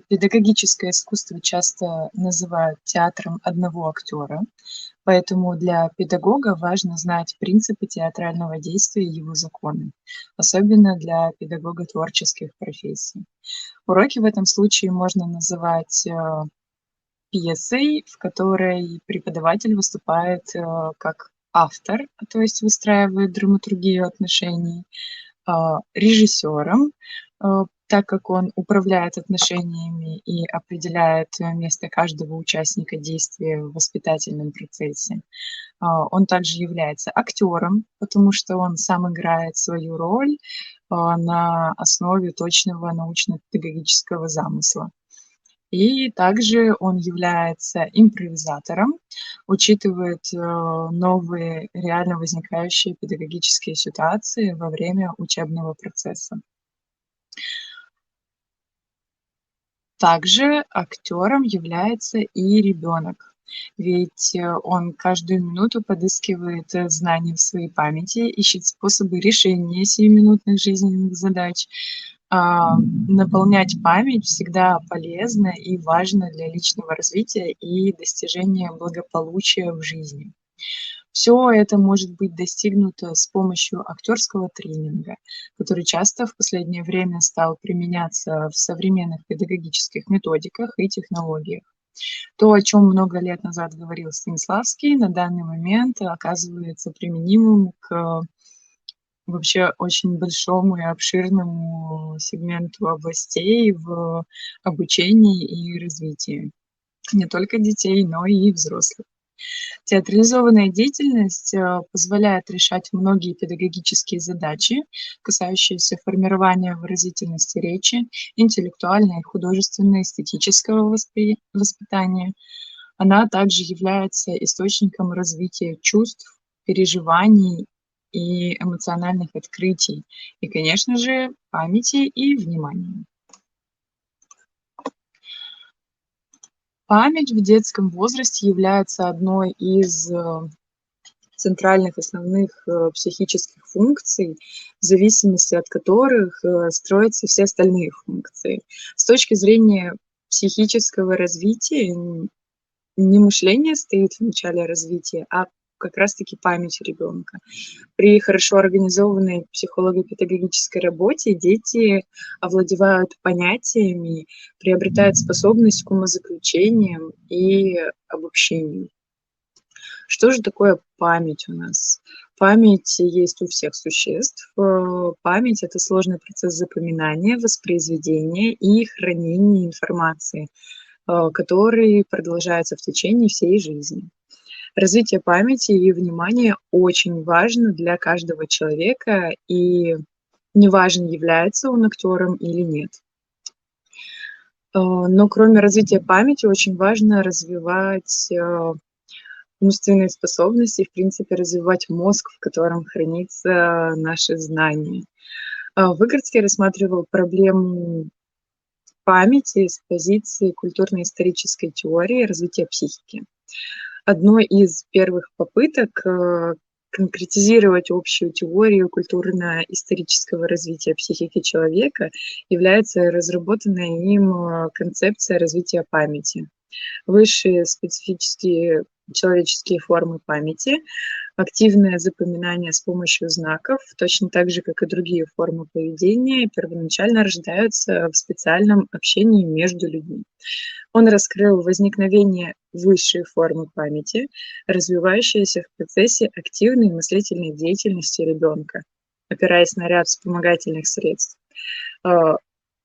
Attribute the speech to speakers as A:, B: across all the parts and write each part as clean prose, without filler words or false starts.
A: Педагогическое искусство часто называют театром одного актера, поэтому для педагога важно знать принципы театрального действия и его законы, особенно для педагога творческих профессий. Уроки в этом случае можно называть пьесой, в которой преподаватель выступает как автор, то есть выстраивает драматургию отношений, режиссером, так как он управляет отношениями и определяет место каждого участника действия в воспитательном процессе. Он также является актером, потому что он сам играет свою роль на основе точного научно-педагогического замысла. И также он является импровизатором, учитывает новые реально возникающие педагогические ситуации во время учебного процесса. Также актером является и ребенок, ведь он каждую минуту подыскивает знания в своей памяти, ищет способы решения сиюминутных жизненных задач. Наполнять память всегда полезно и важно для личного развития и достижения благополучия в жизни. Все это может быть достигнуто с помощью актерского тренинга, который часто в последнее время стал применяться в современных педагогических методиках и технологиях. То, о чем много лет назад говорил Станиславский, на данный момент оказывается применимым к вообще очень большому и обширному сегменту областей в обучении и развитии не только детей, но и взрослых. Театрализованная деятельность позволяет решать многие педагогические задачи, касающиеся формирования выразительности речи, интеллектуального и художественно-эстетического воспитания. Она также является источником развития чувств, переживаний и эмоциональных открытий, и, конечно же, памяти и внимания. Память в детском возрасте является одной из центральных основных психических функций, в зависимости от которых строятся все остальные функции. С точки зрения психического развития не мышление стоит в начале развития, а как раз-таки память ребенка. При хорошо организованной психолого-педагогической работе дети овладевают понятиями, приобретают способность к умозаключениям и обобщению. Что же такое память у нас? Память есть у всех существ. Память – это сложный процесс запоминания, воспроизведения и хранения информации, который продолжается в течение всей жизни. Развитие памяти и внимания очень важно для каждого человека, и неважно, является он актером или нет. Но кроме развития памяти очень важно развивать умственные способности, в принципе, развивать мозг, в котором хранится наши знания. Выгородский рассматривал проблему памяти с позиции культурно-исторической теории развития психики. Одной из первых попыток конкретизировать общую теорию культурно-исторического развития психики человека является разработанная им концепция развития памяти. Высшие специфические человеческие формы памяти, активное запоминание с помощью знаков, точно так же, как и другие формы поведения, первоначально рождаются в специальном общении между людьми. Он раскрыл возникновение высшей формы памяти, развивающейся в процессе активной мыслительной деятельности ребенка, опираясь на ряд вспомогательных средств.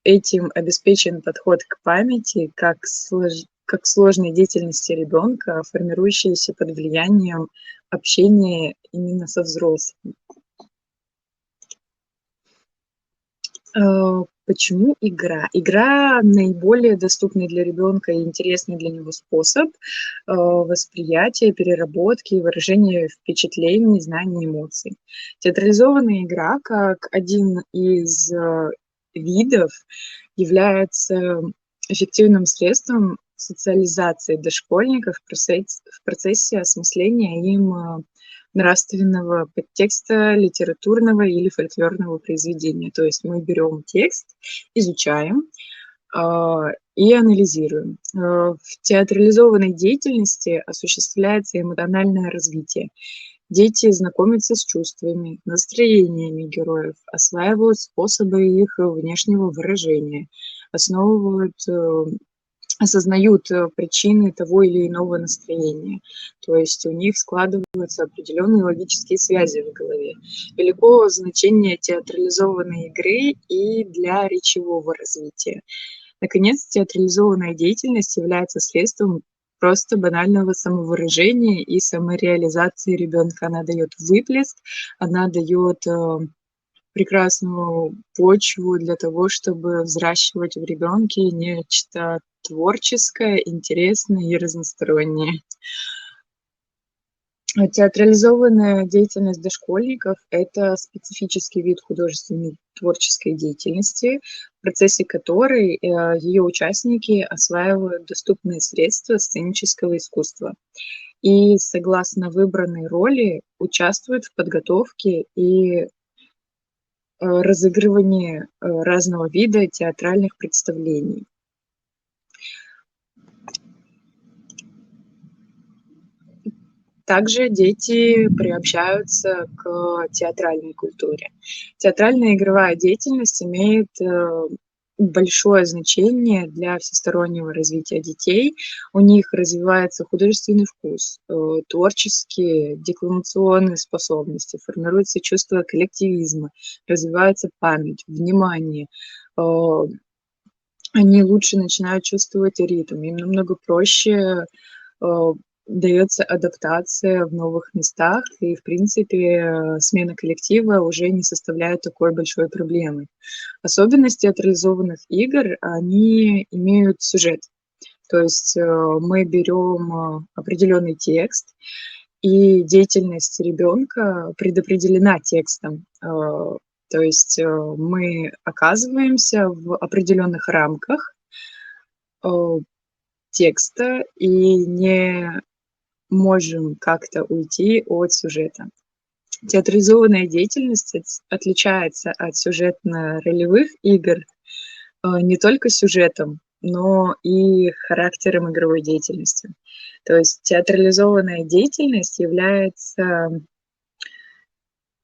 A: Этим обеспечен подход к памяти как к сложной деятельности ребенка, формирующейся под влиянием общения именно со взрослыми. Почему игра? Игра наиболее доступный для ребенка и интересный для него способ восприятия, переработки и выражения впечатлений, знаний, эмоций. Театрализованная игра, как один из видов, является эффективным средством социализации дошкольников в процессе осмысления им нравственного подтекста литературного или фольклорного произведения. То есть мы берем текст, изучаем, и анализируем. В театрализованной деятельности осуществляется эмоциональное развитие. Дети знакомятся с чувствами, настроениями героев, осваивают способы их внешнего выражения, основывают, осознают причины того или иного настроения. То есть у них складываются определенные логические связи в голове. Велико значение театрализованной игры и для речевого развития. Наконец, театрализованная деятельность является следствием просто банального самовыражения и самореализации ребенка. Она дает выплеск, она дает прекрасную почву для того, чтобы взращивать в ребенке нечто творческое, интересное и разностороннее. Театрализованная деятельность дошкольников — это специфический вид художественной творческой деятельности, в процессе которой ее участники осваивают доступные средства сценического искусства и, согласно выбранной роли, участвуют в подготовке и разыгрывании разного вида театральных представлений. Также дети приобщаются к театральной культуре. Театральная игровая деятельность имеет большое значение для всестороннего развития детей. У них развивается художественный вкус, творческие, декламационные способности, формируется чувство коллективизма, развивается память, внимание. Они лучше начинают чувствовать ритм, им намного проще дается адаптация в новых местах, и, в принципе, смена коллектива уже не составляет такой большой проблемы. Особенности театрализованных игр, они имеют сюжет. То есть мы берем определенный текст, и деятельность ребенка предопределена текстом. То есть мы оказываемся в определенных рамках текста и не можем как-то уйти от сюжета. Театрализованная деятельность отличается от сюжетно-ролевых игр не только сюжетом, но и характером игровой деятельности. То есть театрализованная деятельность является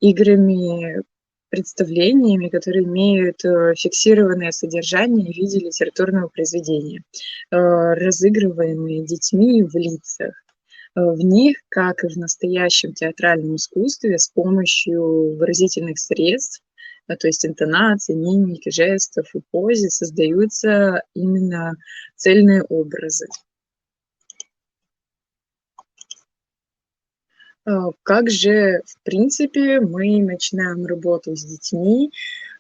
A: играми, представлениями, которые имеют фиксированное содержание в виде литературного произведения, разыгрываемые детьми в лицах. В них, как и в настоящем театральном искусстве, с помощью выразительных средств, то есть интонации, мимики, жестов и позе, создаются именно цельные образы. Как же, в принципе, мы начинаем работу с детьми?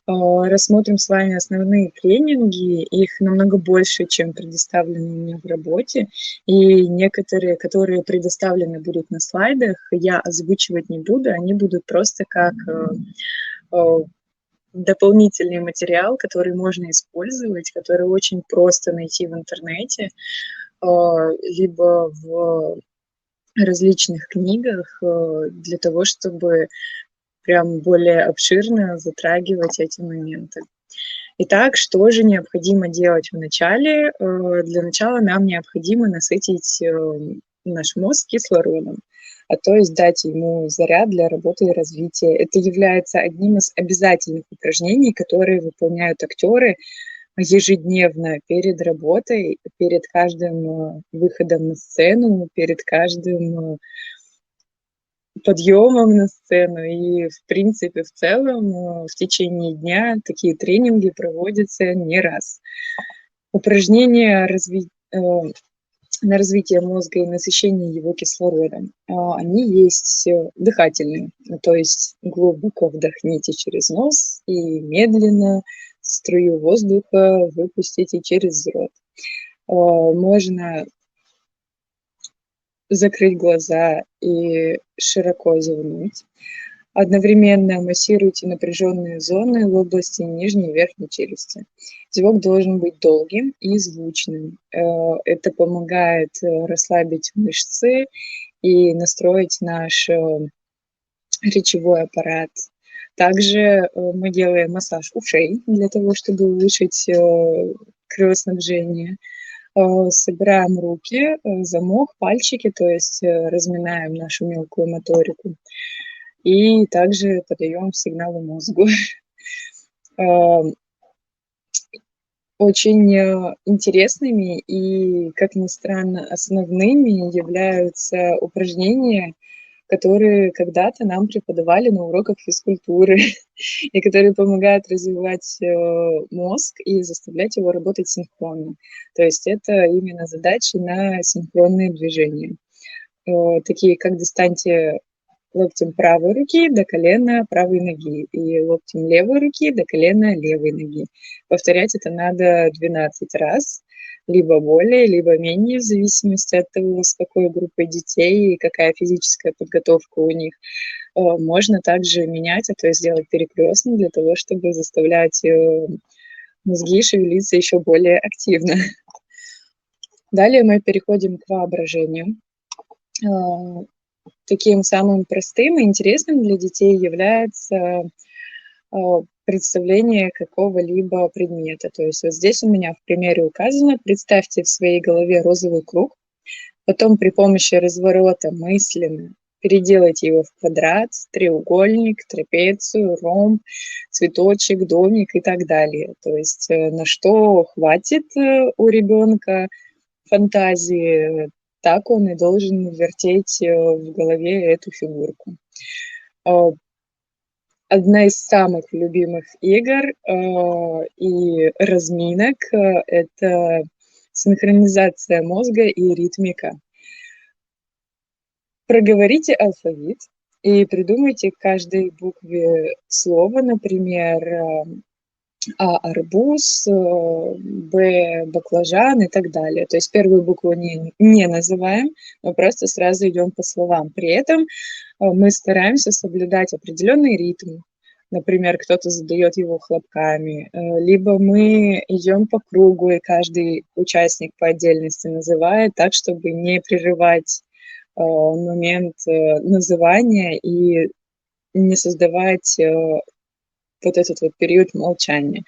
A: Рассмотрим с вами основные тренинги. Их намного больше, чем предоставлены у меня в работе. И некоторые, которые предоставлены будут на слайдах, я озвучивать не буду. Они будут просто как дополнительный материал, который можно использовать, который очень просто найти в интернете, либо в различных книгах для того, чтобы прям более обширно затрагивать эти моменты. Итак, что же необходимо делать в начале? Для начала нам необходимо насытить наш мозг кислородом, то есть дать ему заряд для работы и развития. Это является одним из обязательных упражнений, которые выполняют актеры ежедневно перед работой, перед каждым выходом на сцену, перед каждым подъемом на сцену. И, в принципе, в целом, в течение дня такие тренинги проводятся не раз. Упражнения на развитие мозга и насыщение его кислородом. Они есть дыхательные, то есть глубоко вдохните через нос и медленно струю воздуха выпустите через рот. Можно закрыть глаза и широко зевнуть. Одновременно массируйте напряженные зоны в области нижней и верхней челюсти. Звук должен быть долгим и звучным. Это помогает расслабить мышцы и настроить наш речевой аппарат. Также мы делаем массаж ушей для того, чтобы улучшить кровоснабжения. Собираем руки, замок, пальчики, то есть разминаем нашу мелкую моторику и также подаем сигналы мозгу. Очень интересными и, как ни странно, основными являются упражнения, которые когда-то нам преподавали на уроках физкультуры и которые помогают развивать мозг и заставлять его работать синхронно. То есть это именно задачи на синхронные движения, такие как достаньте локтем правой руки до колена правой ноги и локтем левой руки до колена левой ноги. Повторять это надо 12 раз, либо более, либо менее, в зависимости от того, с какой группой детей и какая физическая подготовка у них. Можно также менять, то есть делать перекрестно для того, чтобы заставлять мозги шевелиться еще более активно. Далее мы переходим к воображению. Таким самым простым и интересным для детей является представление какого-либо предмета. То есть вот здесь у меня в примере указано: представьте в своей голове розовый круг, потом при помощи разворота мысленно переделайте его в квадрат, треугольник, трапецию, ромб, цветочек, домик и так далее. То есть на что хватит у ребенка фантазии, так он и должен вертеть в голове эту фигурку. Одна из самых любимых игр и разминок это синхронизация мозга и ритмика. Проговорите алфавит и придумайте к каждой букве слова, например, А арбуз, Б баклажан и так далее. То есть первую букву не называем, мы просто сразу идем по словам. При этом мы стараемся соблюдать определенный ритм. Например, кто-то задает его хлопками, либо мы идем по кругу, и каждый участник по отдельности называет так, чтобы не прерывать момент называния и не создавать вот этот вот период молчания.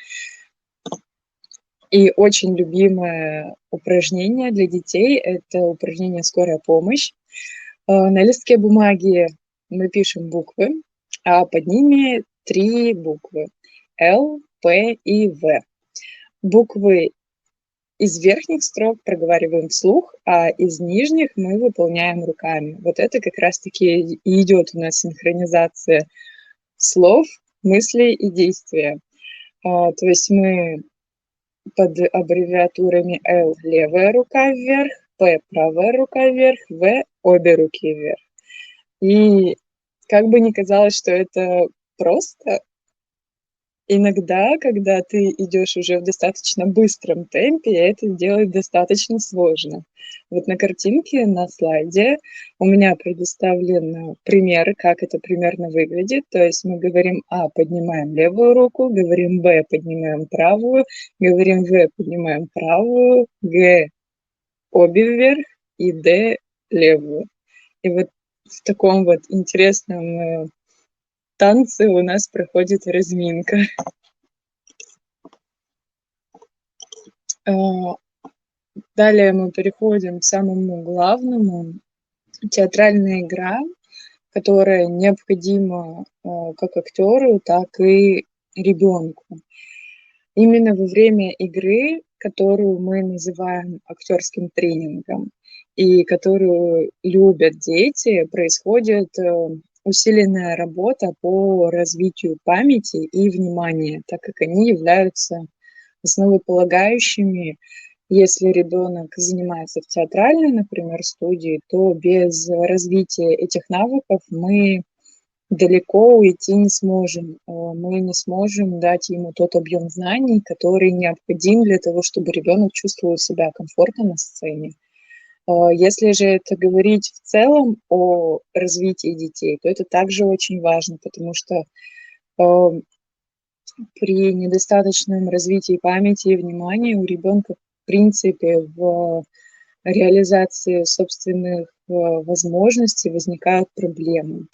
A: И очень любимое упражнение для детей – это упражнение «Скорая помощь». На листке бумаги мы пишем буквы, а под ними 3 буквы – Л, П и В. Буквы из верхних строк проговариваем вслух, а из нижних мы выполняем руками. Вот это как раз-таки и идет у нас синхронизация слов, мыслей и действия. То есть мы под аббревиатурами Л левая рука вверх, П правая рука вверх, В обе руки вверх. И как бы ни казалось, что это просто, иногда, когда ты идешь уже в достаточно быстром темпе, это делать достаточно сложно. Вот на картинке, на слайде у меня предоставлен пример, как это примерно выглядит. То есть мы говорим А, поднимаем левую руку, говорим Б, поднимаем правую, говорим В, поднимаем правую, Г обе вверх и Д левую. И вот в таком вот интересном танце у нас проходит разминка. Далее мы переходим к самому главному. Театральная игра, которая необходима как актеру, так и ребенку. Именно во время игры, которую мы называем актерским тренингом и которую любят дети, происходит усиленная работа по развитию памяти и внимания, так как они являются основополагающими. Если ребенок занимается в театральной, например, студии, то без развития этих навыков мы далеко уйти не сможем. Мы не сможем дать ему тот объем знаний, который необходим для того, чтобы ребенок чувствовал себя комфортно на сцене. Если же это говорить в целом о развитии детей, то это также очень важно, потому что при недостаточном развитии памяти и внимания у ребенка в принципе в реализации собственных возможностей возникают проблемы.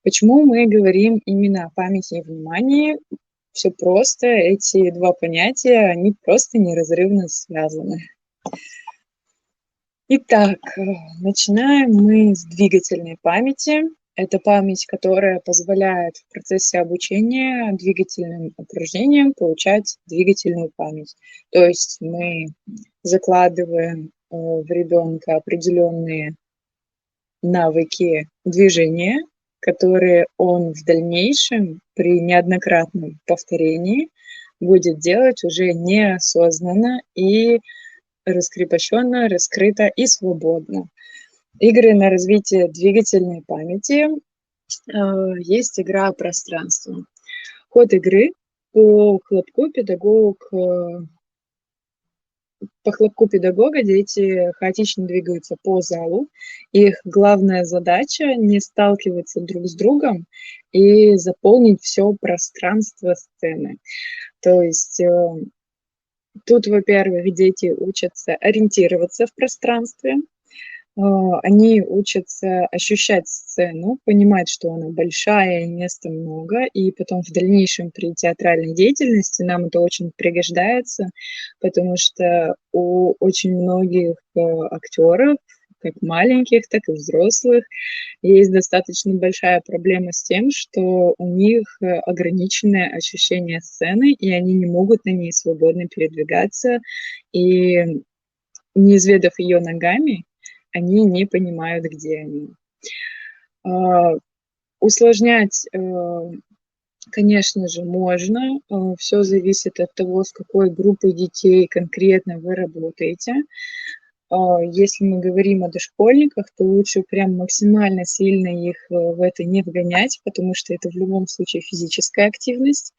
A: Почему мы говорим именно о памяти и внимании? все просто. Эти 2 понятия, они просто неразрывно связаны. Итак, начинаем мы с двигательной памяти. Это память, которая позволяет в процессе обучения двигательным упражнениям получать двигательную память. То есть мы закладываем в ребенка определенные навыки движения, которые он в дальнейшем при неоднократном повторении будет делать уже неосознанно и раскрепощенно, раскрыто и свободно. Игры на развитие двигательной памяти. Есть игра пространства. Ход игры по хлопку педагога дети хаотично двигаются по залу. Их главная задача не сталкиваться друг с другом и заполнить все пространство сцены. То есть тут, во-первых, дети учатся ориентироваться в пространстве, они учатся ощущать сцену, понимать, что она большая и места много, и потом в дальнейшем при театральной деятельности нам это очень пригождается, потому что у очень многих актеров, как маленьких, так и взрослых, есть достаточно большая проблема с тем, что у них ограниченное ощущение сцены, и они не могут на ней свободно передвигаться, и не изведав ее ногами, они не понимают, где они. Усложнять, конечно же, можно. Все зависит от того, с какой группой детей конкретно вы работаете. Если мы говорим о дошкольниках, то лучше прям максимально сильно их в это не вгонять, потому что это в любом случае физическая активность.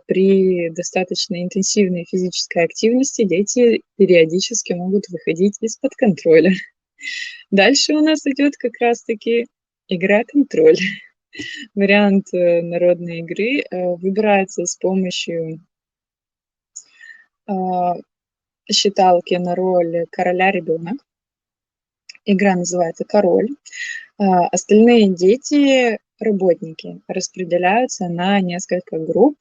A: При достаточно интенсивной физической активности дети периодически могут выходить из-под контроля. Дальше у нас идет как раз-таки игра-контроль. Вариант народной игры выбирается с помощью считалки на роль короля-ребенок. Игра называется «Король». Остальные дети, работники, распределяются на несколько групп,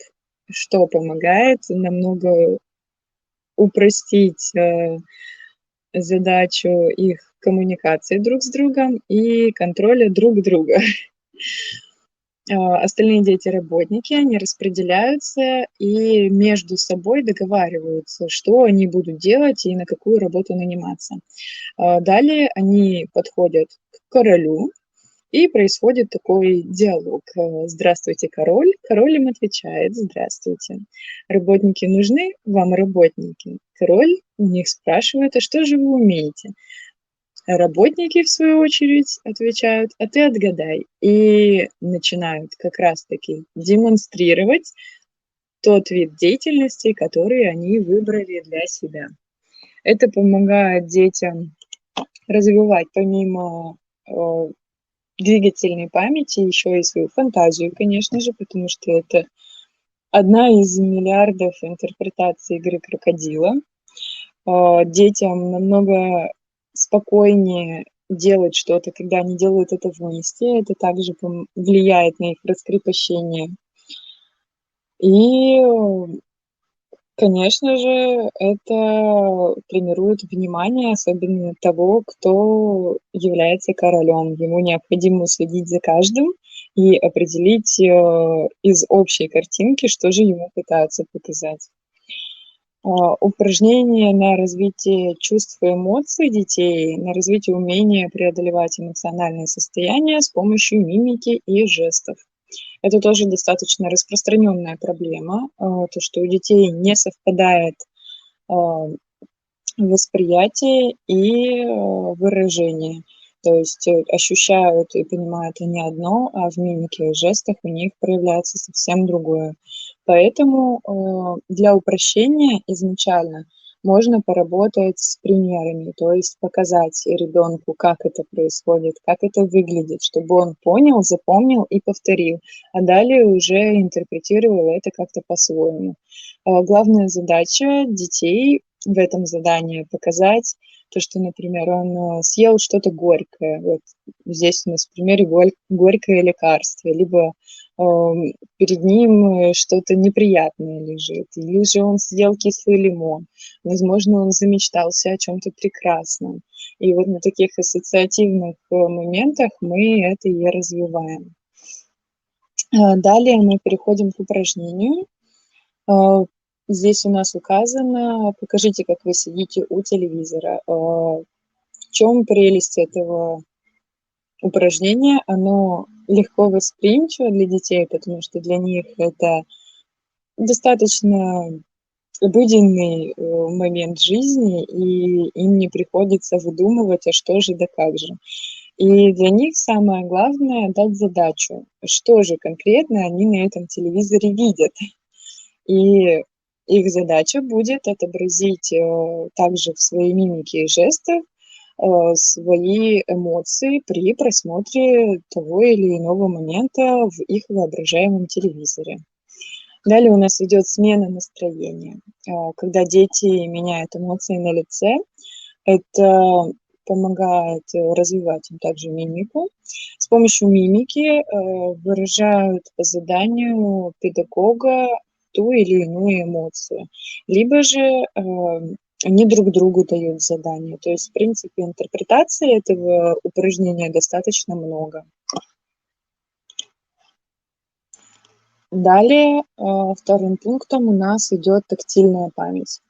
A: что помогает намного упростить задачу их коммуникации друг с другом и контроля друг друга. Остальные дети работники, они распределяются и между собой договариваются, что они будут делать и на какую работу наниматься. Далее они подходят к королю, и происходит такой диалог. Здравствуйте, король. Король им отвечает: здравствуйте. Работники нужны? Вам работники. Король у них спрашивает: а что же вы умеете? Работники, в свою очередь, отвечают: а ты отгадай. И начинают как раз-таки демонстрировать тот вид деятельности, который они выбрали для себя. Это помогает детям развивать помимо двигательной памяти еще и свою фантазию, конечно же, потому что это одна из миллиардов интерпретаций игры крокодила. Детям намного спокойнее делать что-то, когда они делают это вместе. Это также влияет на их раскрепощение. И, конечно же, это тренирует внимание, особенно того, кто является королем. Ему необходимо следить за каждым и определить из общей картинки, что же ему пытаются показать. Упражнения на развитие чувств и эмоций детей, на развитие умения преодолевать эмоциональные состояния с помощью мимики и жестов. Это тоже достаточно распространенная проблема, то, что у детей не совпадает восприятие и выражение. То есть ощущают и понимают они одно, а в мимике и жестах у них проявляется совсем другое. Поэтому для упрощения изначально можно поработать с примерами, то есть показать ребенку, как это происходит, как это выглядит, чтобы он понял, запомнил и повторил, а далее уже интерпретировал это как-то по-своему. Главная задача детей в этом задании показать то, что, например, он съел что-то горькое. Вот здесь у нас в примере горькое лекарство, либо перед ним что-то неприятное лежит, или же он съел кислый лимон. Возможно, он замечтался о чем-то прекрасном. И вот на таких ассоциативных моментах мы это и развиваем. Далее мы переходим к упражнению. А, Здесь у нас указано, покажите, как вы сидите у телевизора. В чем прелесть этого упражнения? Оно легко восприимчиво для детей, потому что для них это достаточно обыденный момент жизни, и им не приходится выдумывать, а что же да как же. И для них самое главное дать задачу, что же конкретно они на этом телевизоре видят. И их задача будет отобразить также в своей мимике и жестах свои эмоции при просмотре того или иного момента в их воображаемом телевизоре. Далее у нас идет смена настроения, когда дети меняют эмоции на лице. Это помогает развивать им также мимику. С помощью мимики выражают по заданию педагога ту или иную эмоцию. Либо же они друг другу дают задания. То есть, в принципе, интерпретации этого упражнения достаточно много. Далее вторым пунктом у нас идет тактильная память.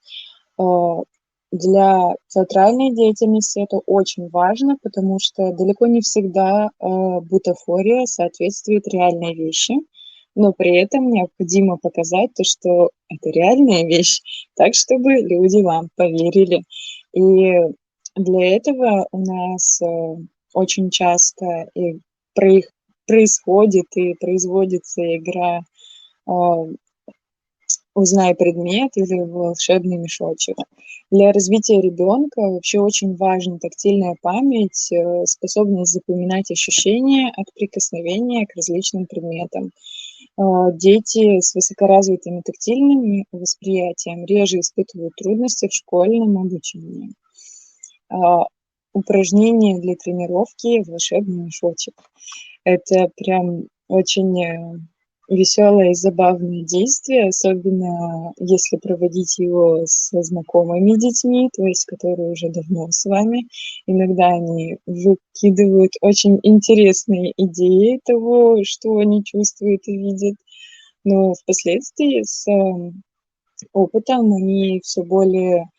A: Для театральной деятельности это очень важно, потому что далеко не всегда бутафория соответствует реальной вещи, но при этом необходимо показать то, что это реальная вещь, так, чтобы люди вам поверили. И для этого у нас очень часто и происходит и производится игра «Узнай предмет» или «Волшебный мешочек». Для развития ребенка вообще очень важна тактильная память, способность запоминать ощущения от прикосновения к различным предметам. Дети с высокоразвитым тактильным восприятием реже испытывают трудности в школьном обучении. Упражнение для тренировки «Волшебный мешочек». Это прям очень веселое и забавное действие, особенно если проводить его со знакомыми детьми, то есть которые уже давно с вами. Иногда они выкидывают очень интересные идеи того, что они чувствуют и видят, но впоследствии с опытом они все более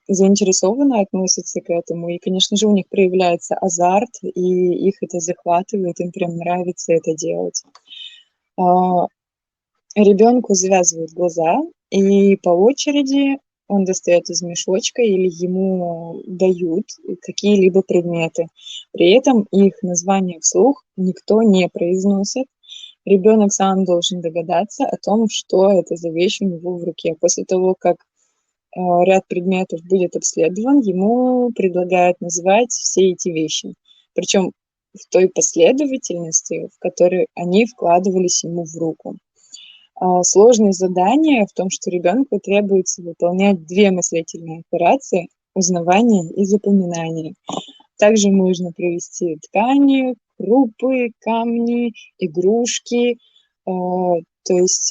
A: заинтересованно относятся к этому. И, конечно же, у них проявляется азарт, и их это захватывает, им прям нравится это делать. Ребенку завязывают глаза, и по очереди он достает из мешочка или ему дают какие-либо предметы. При этом их название вслух никто не произносит. Ребенок сам должен догадаться о том, что это за вещь у него в руке. После того, как ряд предметов будет обследован, ему предлагают назвать все эти вещи. Причем в той последовательности, в которой они вкладывались ему в руку. Сложное задание в том, что ребенку требуется выполнять две мыслительные операции: узнавание и запоминание. Также можно провести ткани, крупы, камни, игрушки, то есть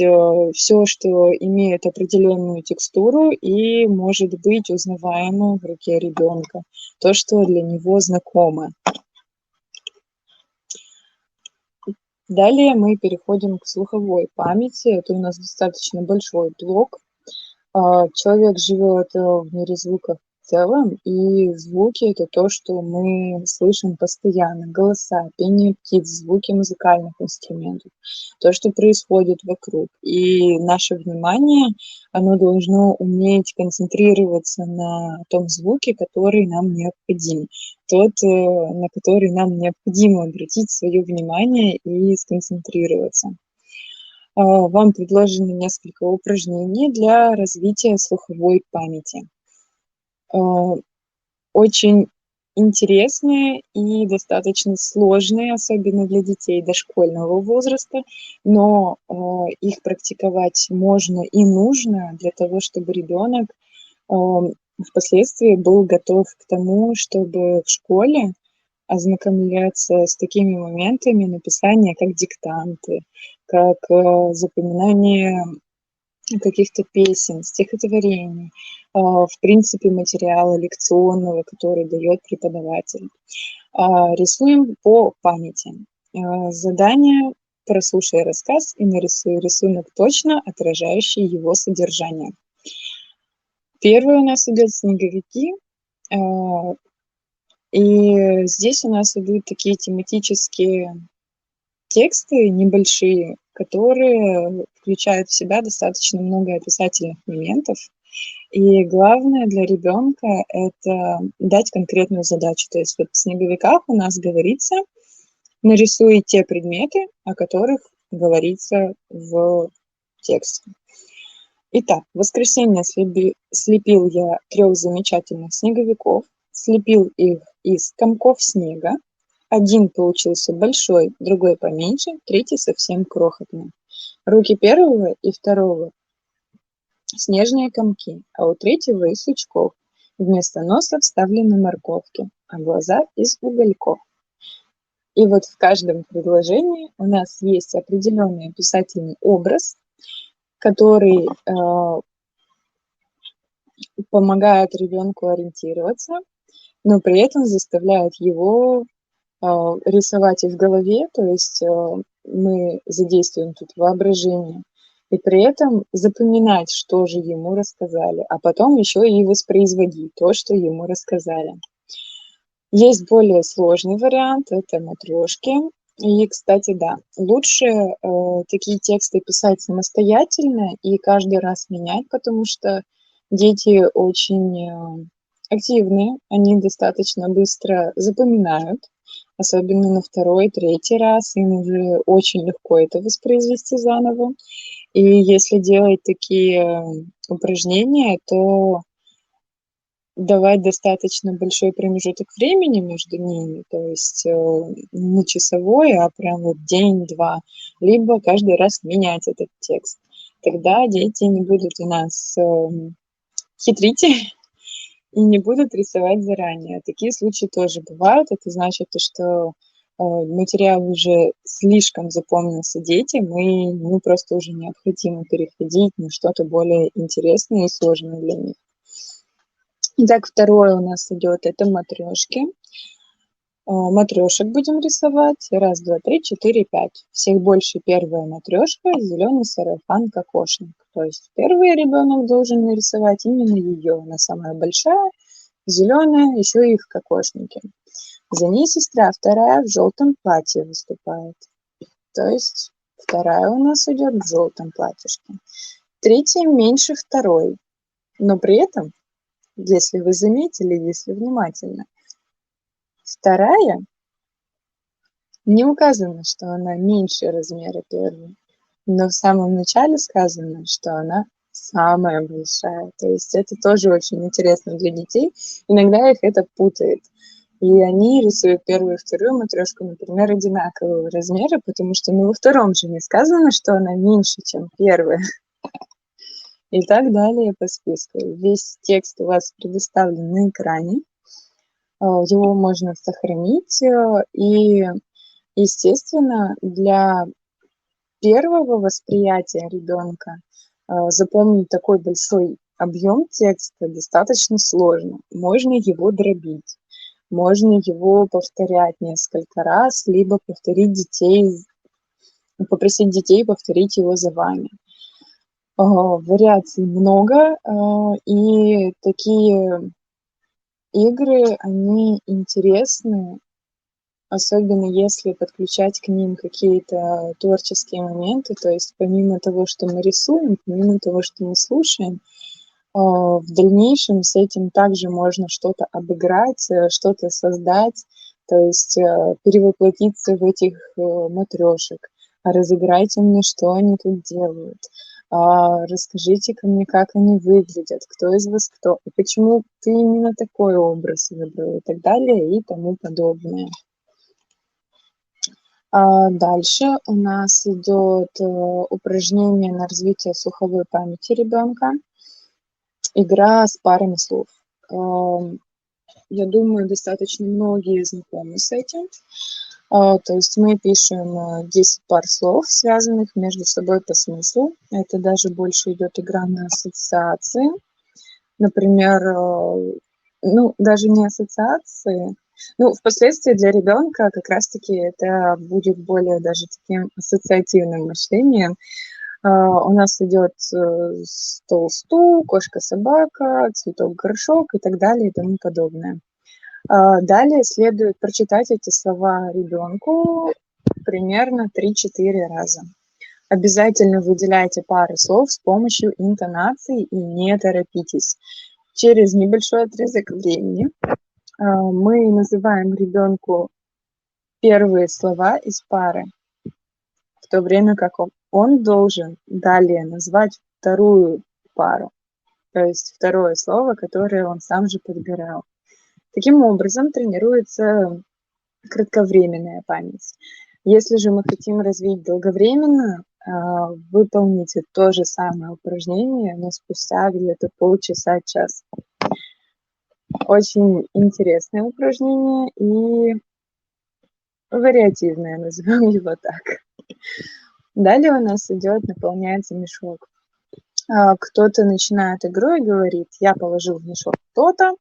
A: все, что имеет определенную текстуру и может быть узнаваемо в руке ребенка, то, что для него знакомо. Далее мы переходим к слуховой памяти. Это у нас достаточно большой блок. Человек живет в мире звуков в целом, и звуки — это то, что мы слышим постоянно: голоса, пение птиц, звуки музыкальных инструментов, то, что происходит вокруг. И наше внимание, оно должно уметь концентрироваться на том звуке, который нам необходим, тот, на который нам необходимо обратить свое внимание и сконцентрироваться. Вам предложено несколько упражнений для развития слуховой памяти. Очень интересные и достаточно сложные, особенно для детей дошкольного возраста, но их практиковать можно и нужно для того, чтобы ребенок впоследствии был готов к тому, чтобы в школе ознакомляться с такими моментами написания, как диктанты, как запоминание каких-то песен, стихотворений, в принципе, материала лекционного, который дает преподаватель. Рисуем по памяти. Задание: прослушай рассказ и нарисуй рисунок, точно отражающий его содержание. Первый у нас идет снеговики, и здесь у нас идут такие тематические тексты небольшие, которые включают в себя достаточно много описательных моментов. И главное для ребенка это дать конкретную задачу. То есть вот в снеговиках у нас говорится: нарисуй те предметы, о которых говорится в тексте. Итак, в воскресенье слепил я 3 замечательных снеговиков, слепил их из комков снега. Один получился большой, другой поменьше, третий совсем крохотный. Руки первого и второго снежные комки, а у третьего из сучков. Вместо носа вставлены морковки, а глаза из угольков. И вот в каждом предложении у нас есть определенный описательный образ, который помогает ребенку ориентироваться, но при этом заставляет его рисовать и в голове, то есть мы задействуем тут воображение, и при этом запоминать, что же ему рассказали, а потом еще и воспроизводить то, что ему рассказали. Есть более сложный вариант, это матрешки. И, кстати, да, лучше такие тексты писать самостоятельно и каждый раз менять, потому что дети очень активные, они достаточно быстро запоминают, особенно на второй, третий раз, им уже очень легко это воспроизвести заново. И если делать такие упражнения, то давать достаточно большой промежуток времени между ними, то есть не часовой, а прям вот день-два, либо каждый раз менять этот текст. Тогда дети не будут у нас хитрить и не будут рисовать заранее. Такие случаи тоже бывают. Это значит, что материал уже слишком запомнился детям, и ну, просто уже необходимо переходить на что-то более интересное и сложное для них. Итак, второе у нас идет это матрешки. Матрешек будем рисовать. Раз, два, три, четыре, пять. Всех больше первая матрешка, зеленый сарафан, кокошник. То есть первый ребенок должен нарисовать именно ее. Она самая большая, зеленая, еще и в кокошнике. За ней сестра вторая в желтом платье выступает. То есть вторая у нас идет в желтом платьишке. Третья меньше второй, но при этом, если вы заметили, если внимательно, вторая не указано, что она меньше размера первой, но в самом начале сказано, что она самая большая. То есть это тоже очень интересно для детей. Иногда их это путает. И они рисуют первую и вторую матрешку, например, одинакового размера, потому что во втором же не сказано, что она меньше, чем первая. И так далее по списку. Весь текст у вас предоставлен на экране. Его можно сохранить. И, естественно, для первого восприятия ребенка запомнить такой большой объем текста достаточно сложно. Можно его дробить, можно его повторять несколько раз, либо попросить детей повторить его за вами. Вариаций много, и такие игры, они интересны, особенно если подключать к ним какие-то творческие моменты, то есть помимо того, что мы рисуем, помимо того, что мы слушаем, в дальнейшем с этим также можно что-то обыграть, что-то создать, то есть перевоплотиться в этих матрешек. Разыграйте мне, что они тут делают. Расскажите-ка мне, как они выглядят, кто из вас кто, и почему ты именно такой образ выбрал, и так далее, и тому подобное. Дальше у нас идет упражнение на развитие слуховой памяти ребенка. Игра с парами слов. Я думаю, достаточно многие знакомы с этим. То есть мы пишем 10 пар слов, связанных между собой по смыслу. Это даже больше идет игра на ассоциации. Например, ну, даже не ассоциации. Ну, впоследствии для ребенка как раз-таки это будет более даже таким ассоциативным мышлением. У нас идет стол-стул, кошка-собака, цветок-горшок и так далее и тому подобное. Далее следует прочитать эти слова ребенку примерно 3-4 раза. Обязательно выделяйте пары слов с помощью интонации и не торопитесь. Через небольшой отрезок времени мы называем ребенку первые слова из пары, в то время как он должен далее назвать вторую пару, то есть второе слово, которое он сам же подбирал. Таким образом тренируется кратковременная память. Если же мы хотим развить долговременную, выполните то же самое упражнение, но спустя где-то полчаса-час. Очень интересное упражнение и вариативное, назовем его так. Далее у нас идет, наполняется мешок. Кто-то начинает игру и говорит: я положил в мешок то-то,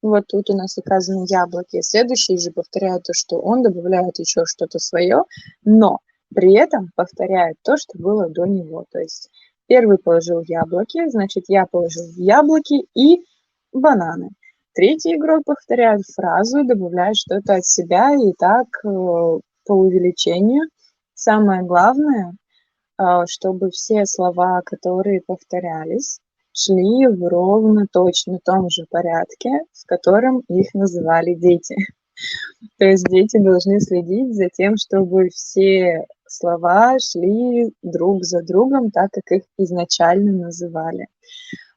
A: вот тут у нас указаны яблоки. Следующий же повторяет то, что он добавляет еще что-то свое, но при этом повторяет то, что было до него. То есть первый положил яблоки, значит, я положил яблоки и бананы. Третий игрок повторяет фразу, добавляет что-то от себя, и так по увеличению. Самое главное, чтобы все слова, которые повторялись, шли в ровно точно том же порядке, в котором их называли дети. То есть дети должны следить за тем, чтобы все слова шли друг за другом, так как их изначально называли.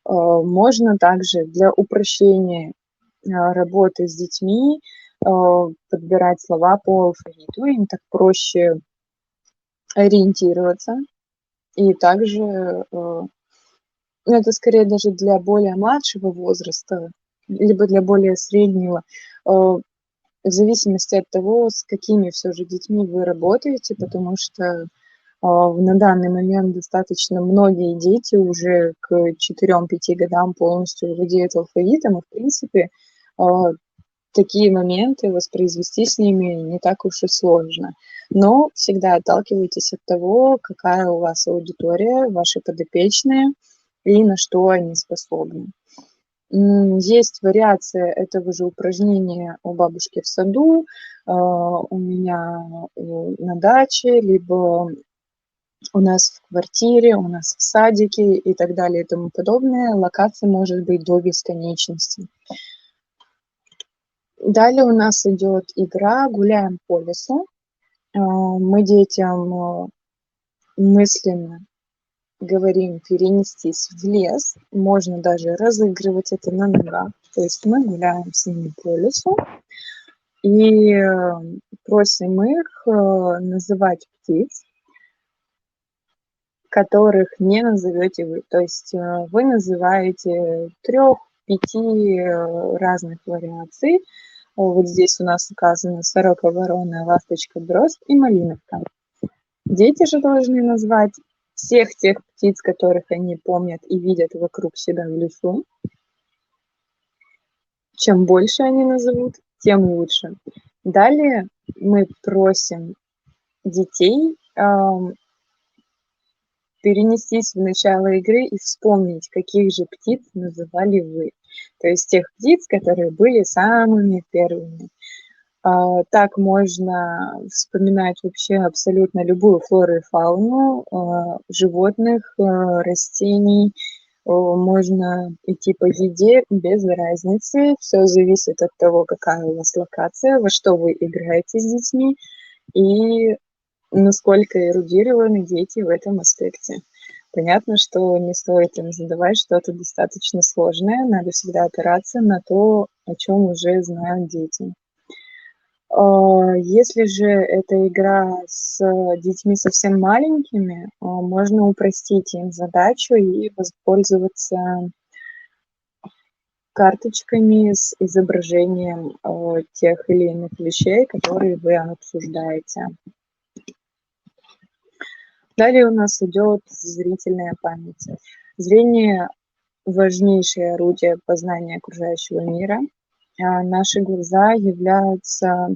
A: Можно также для упрощения работы с детьми подбирать слова по алфавиту, им так проще ориентироваться. И также это скорее даже для более младшего возраста, либо для более среднего, в зависимости от того, с какими все же детьми вы работаете, потому что на данный момент достаточно многие дети уже к 4-5 годам полностью владеют алфавитом, и в принципе такие моменты воспроизвести с ними не так уж и сложно. Но всегда отталкивайтесь от того, какая у вас аудитория, ваши подопечные и на что они способны. Есть вариация этого же упражнения у бабушки в саду, у меня на даче, либо у нас в квартире, у нас в садике и так далее и тому подобное. Локаций может быть до бесконечности. Далее у нас идет игра «Гуляем по лесу». Мы детям мысленно говорим перенестись в лес. Можно даже разыгрывать это на ногах. То есть мы гуляем с ними по лесу и просим их называть птиц, которых не назовете вы. То есть вы называете 3-5 разных вариаций. Вот здесь у нас указаны сорока, ворона, ласточка, дрозд и малиновка. Дети же должны назвать всех тех птиц, которых они помнят и видят вокруг себя в лесу. Чем больше они назовут, тем лучше. Далее мы просим детей перенестись в начало игры и вспомнить, каких же птиц называли вы. То есть тех птиц, которые были самыми первыми. Так можно вспоминать вообще абсолютно любую флору и фауну, животных, растений. Можно идти по еде без разницы. Все зависит от того, какая у вас локация, во что вы играете с детьми и насколько эрудированы дети в этом аспекте. Понятно, что не стоит им задавать что-то достаточно сложное. Надо всегда опираться на то, о чем уже знают дети. Если же это игра с детьми совсем маленькими, можно упростить им задачу и воспользоваться карточками с изображением тех или иных вещей, которые вы обсуждаете. Далее у нас идет зрительная память. Зрение – важнейшее орудие познания окружающего мира. Наши глаза являются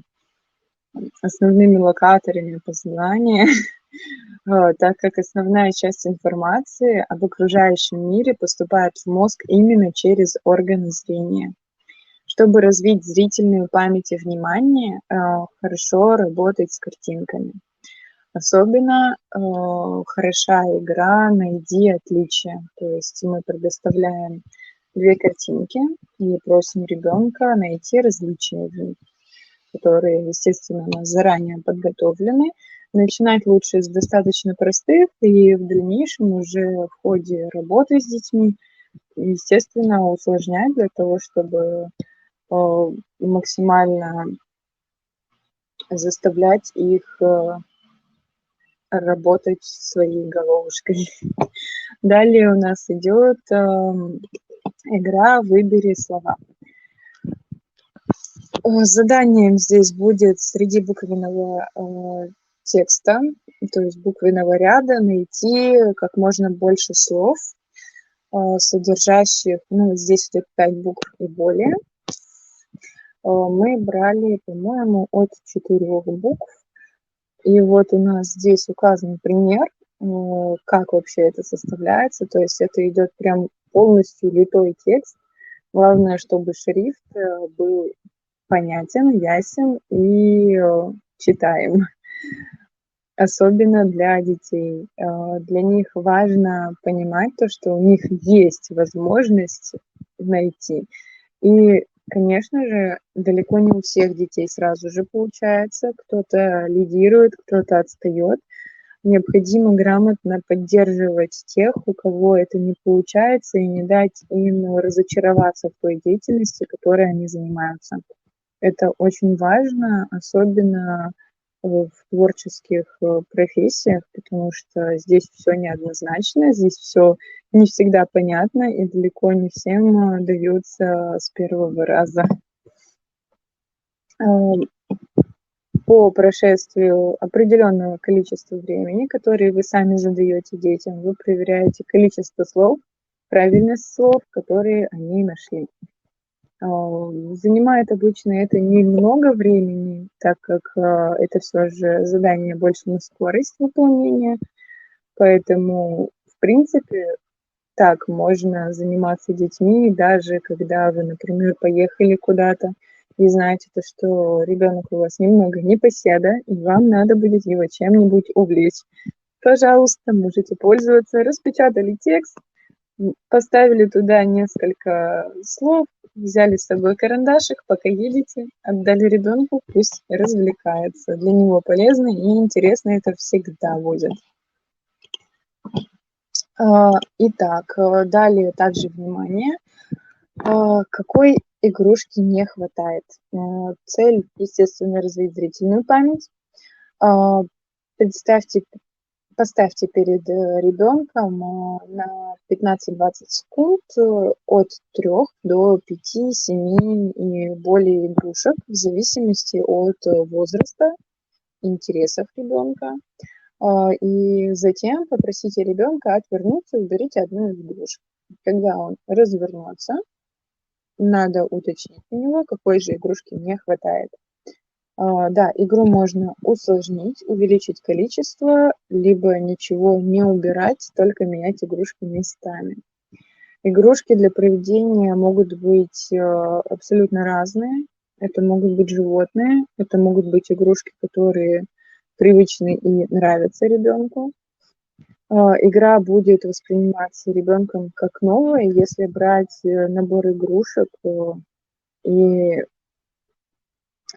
A: основными локаторами познания, так как основная часть информации об окружающем мире поступает в мозг именно через органы зрения. Чтобы развить зрительную память и внимание, хорошо работать с картинками. Особенно хороша игра «Найди отличия». То есть мы предоставляем две картинки и просим ребенка найти различия в них, которые, естественно, у нас заранее подготовлены. Начинать лучше с достаточно простых, и в дальнейшем уже в ходе работы с детьми, естественно, усложнять для того, чтобы максимально заставлять их работать своей головушкой. Далее у нас идет игра «Выбери слова». Заданием здесь будет среди буквенного текста, то есть буквенного ряда, найти как можно больше слов, содержащих, здесь идет 5 букв и более. Мы брали, по-моему, от 4 букв. И вот у нас здесь указан пример, как вообще это составляется. То есть это идет прям полностью литой текст. Главное, чтобы шрифт был понятен, ясен и читаем. Особенно для детей. Для них важно понимать то, что у них есть возможность найти. И, конечно же, далеко не у всех детей сразу же получается. Кто-то лидирует, кто-то отстает. Необходимо грамотно поддерживать тех, у кого это не получается, и не дать им разочароваться в той деятельности, которой они занимаются. Это очень важно, особенно в творческих профессиях, потому что здесь все неоднозначно, здесь все не всегда понятно и далеко не всем дается с первого раза. По прошествию определенного количества времени, которое вы сами задаете детям, вы проверяете количество слов, правильность слов, которые они нашли. Занимает обычно это немного времени, так как это все же задание больше на скорость выполнения, поэтому, в принципе, так можно заниматься детьми, даже когда вы, например, поехали куда-то и знаете, то, что ребенок у вас немного непоседа, и вам надо будет его чем-нибудь увлечь. Пожалуйста, можете пользоваться, распечатали текст, поставили туда несколько слов, взяли с собой карандашик, пока едете, отдали ребенку, пусть развлекается. Для него полезно и интересно это всегда будет. Итак, далее также внимание. Какой игрушки не хватает? Цель, естественно, развить зрительную память. Поставьте перед ребенком на 15-20 секунд от 3 до 5, 7 и более игрушек в зависимости от возраста, интересов ребенка. И затем попросите ребенка отвернуться и выберите одну из игрушек. Когда он развернется, надо уточнить у него, какой же игрушки не хватает. Да, игру можно усложнить, увеличить количество, либо ничего не убирать, только менять игрушки местами. Игрушки для проведения могут быть абсолютно разные. Это могут быть животные, это могут быть игрушки, которые привычны и нравятся ребенку. Игра будет восприниматься ребенком как новая, если брать набор игрушек и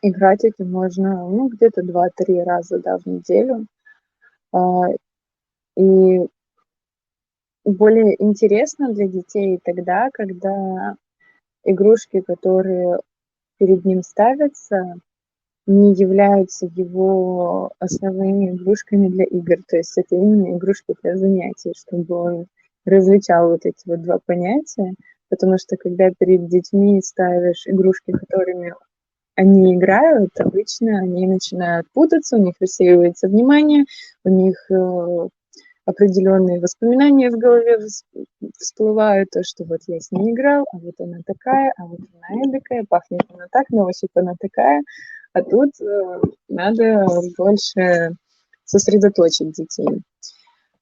A: играть этим можно где-то 2-3 раза в неделю. И более интересно для детей тогда, когда игрушки, которые перед ним ставятся, не являются его основными игрушками для игр. То есть это именно игрушки для занятий, чтобы он различал вот эти вот два понятия. потому что когда перед детьми ставишь игрушки, которыми они играют, обычно они начинают путаться, у них рассеивается внимание, у них определенные воспоминания в голове всплывают, то, что вот я с ней играл, а вот она такая, а вот она эдакая, пахнет она так, на ощупь она такая, а тут надо больше сосредоточить детей.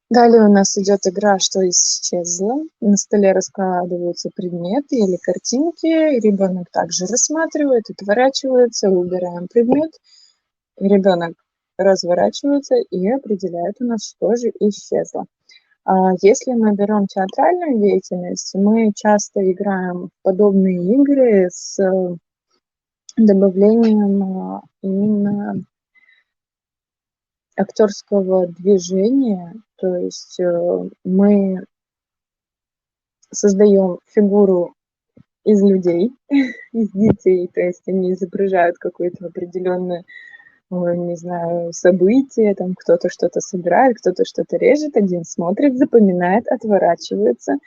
A: Далее у нас идет игра «Что исчезло?». На столе раскладываются предметы или картинки. Ребенок также рассматривает, отворачивается, убираем предмет. Ребенок разворачивается и определяет у нас, что же исчезло. Если мы берем театральную деятельность, мы часто играем в подобные игры с добавлением именно актерского движения, то есть мы создаем фигуру из людей, из детей, то есть они изображают какое-то определенное, не знаю, событие, там кто-то что-то собирает, кто-то что-то режет, один смотрит, запоминает, отворачивается.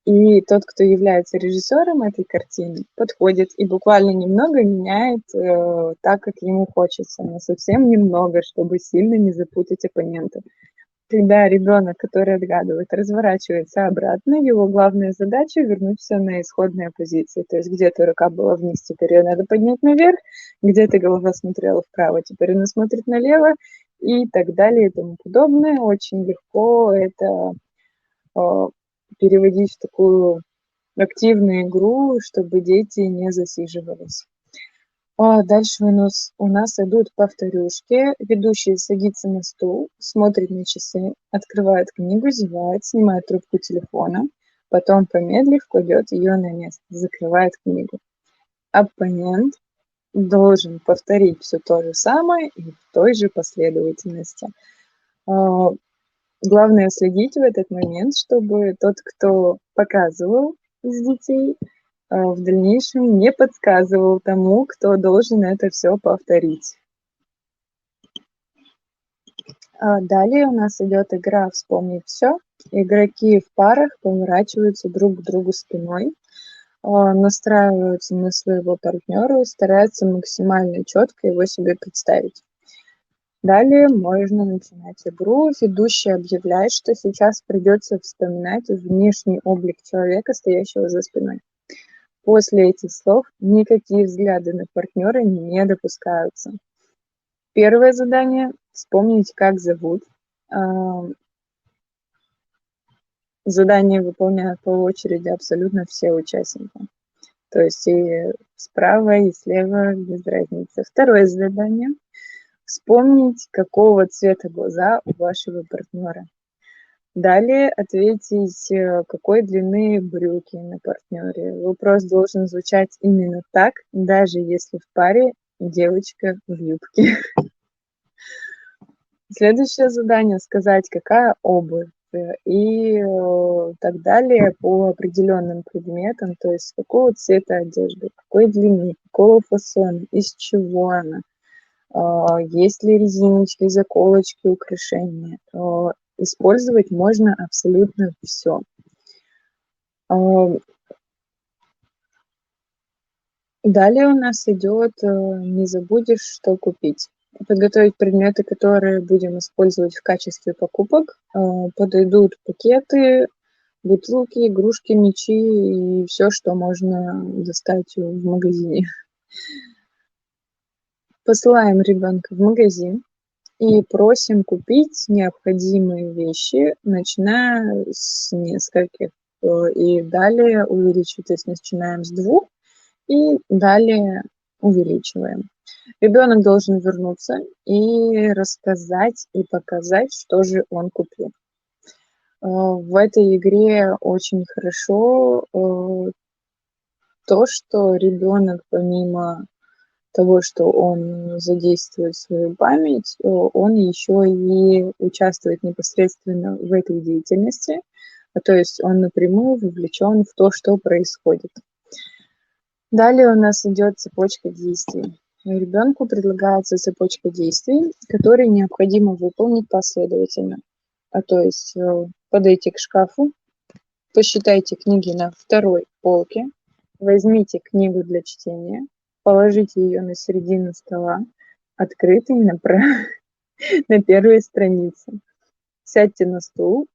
A: И тот, кто является режиссером этой картины, подходит и буквально немного меняет так, как ему хочется, но совсем немного, чтобы сильно не запутать оппонента. Когда ребенок, который отгадывает, разворачивается обратно, его главная задача вернуть все на исходные позиции. То есть где-то рука была вниз, теперь ее надо поднять наверх, где-то голова смотрела вправо, теперь она смотрит налево и так далее и тому подобное. Очень легко это переводить в такую активную игру, чтобы дети не засиживались. Дальше у нас идут повторюшки. Ведущий садится на стул, смотрит на часы, открывает книгу, зевает, снимает трубку телефона, потом, помедлив, кладет ее на место, закрывает книгу. Оппонент должен повторить все то же самое и в той же последовательности. Главное следить в этот момент, чтобы тот, кто показывал из детей, в дальнейшем не подсказывал тому, кто должен это все повторить. Далее у нас идет игра «Вспомнить все». Игроки в парах поворачиваются друг к другу спиной, настраиваются на своего партнера и стараются максимально четко его себе представить. Далее можно начинать игру. Ведущий объявляет, что сейчас придется вспоминать внешний облик человека, стоящего за спиной. После этих слов никакие взгляды на партнера не допускаются. Первое задание – вспомнить, как зовут. Задание выполняют по очереди абсолютно все участники. То есть и справа, и слева, без разницы. Второе задание – вспомнить, какого цвета глаза у вашего партнера. Далее ответить, какой длины брюки на партнере. Вопрос должен звучать именно так, даже если в паре девочка в юбке. Следующее задание – сказать, какая обувь и так далее по определенным предметам, то есть какого цвета одежды, какой длины, какого фасона, из чего она, есть ли резиночки, заколочки, украшения. Использовать можно абсолютно все. Далее у нас идет «Не забудешь, что купить». Подготовить предметы, которые будем использовать в качестве покупок. Подойдут пакеты, бутылки, игрушки, мячи и все, что можно достать в магазине. Посылаем ребенка в магазин и просим купить необходимые вещи, начиная с нескольких. И далее увеличивать, то есть начинаем с 2 и далее увеличиваем. Ребенок должен вернуться и рассказать и показать, что же он купил. В этой игре очень хорошо то, что ребенок помимо того, что он задействует свою память, он еще и участвует непосредственно в этой деятельности, то есть он напрямую вовлечен в то, что происходит. Далее у нас идет цепочка действий. Ребенку предлагается цепочка действий, которые необходимо выполнить последовательно. То есть подойти к шкафу, Посчитайте книги на второй полке, возьмите книгу для чтения, положите ее на середину стола, открытой на первой странице. Сядьте на стул,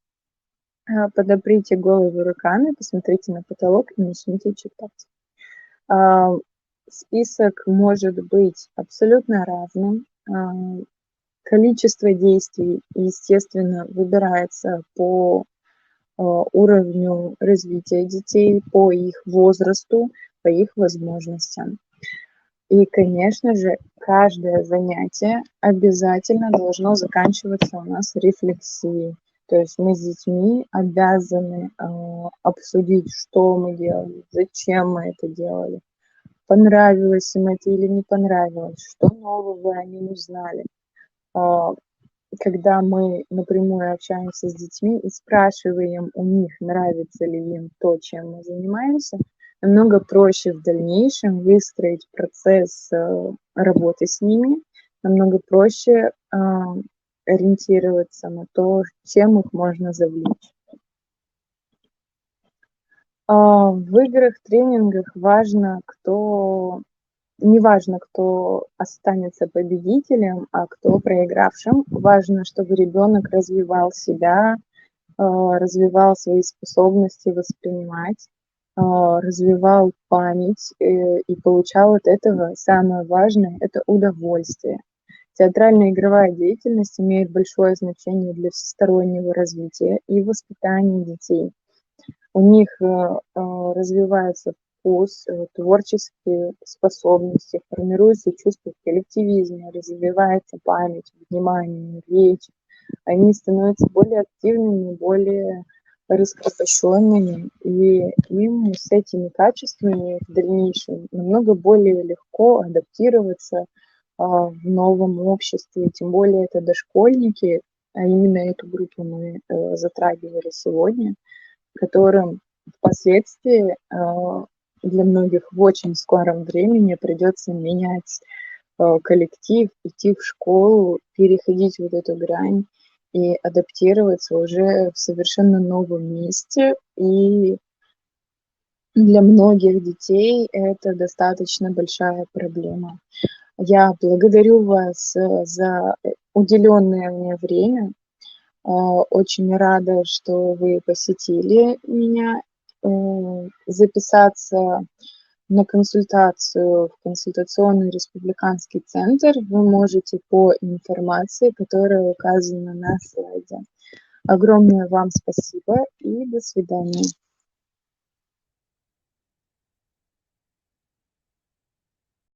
A: подоприте голову руками, посмотрите на потолок и начните читать. Список может быть абсолютно разным. Количество действий, естественно, выбирается по уровню развития детей, по их возрасту, по их возможностям. И, конечно же, каждое занятие обязательно должно заканчиваться у нас рефлексией. То есть мы с детьми обязаны обсудить, что мы делали, зачем мы это делали, понравилось им это или не понравилось, что нового они узнали. Когда мы напрямую общаемся с детьми и спрашиваем у них, нравится ли им то, чем мы занимаемся, намного проще в дальнейшем выстроить процесс работы с ними, намного проще ориентироваться на то, чем их можно завлечь. В играх, тренингах не важно, кто останется победителем, а кто проигравшим. Важно, чтобы ребенок развивал себя, развивал свои способности воспринимать, развивал память и получал от этого, самое важное, это удовольствие. Театральная игровая деятельность имеет большое значение для всестороннего развития и воспитания детей. У них развивается вкус, творческие способности, формируется чувство коллективизма, развивается память, внимание, речь. Они становятся более активными, более раскрепощенными, и им с этими качествами в дальнейшем намного более легко адаптироваться в новом обществе, тем более это дошкольники, а именно эту группу мы затрагивали сегодня, которым впоследствии для многих в очень скором времени придется менять коллектив, идти в школу, переходить вот эту грань и адаптироваться уже в совершенно новом месте. И для многих детей это достаточно большая проблема. Я благодарю вас за уделенное мне время. Очень рада, что вы посетили меня. Записаться на консультацию в консультационный республиканский центр вы можете по информации, которая указана на слайде. Огромное вам спасибо и до свидания.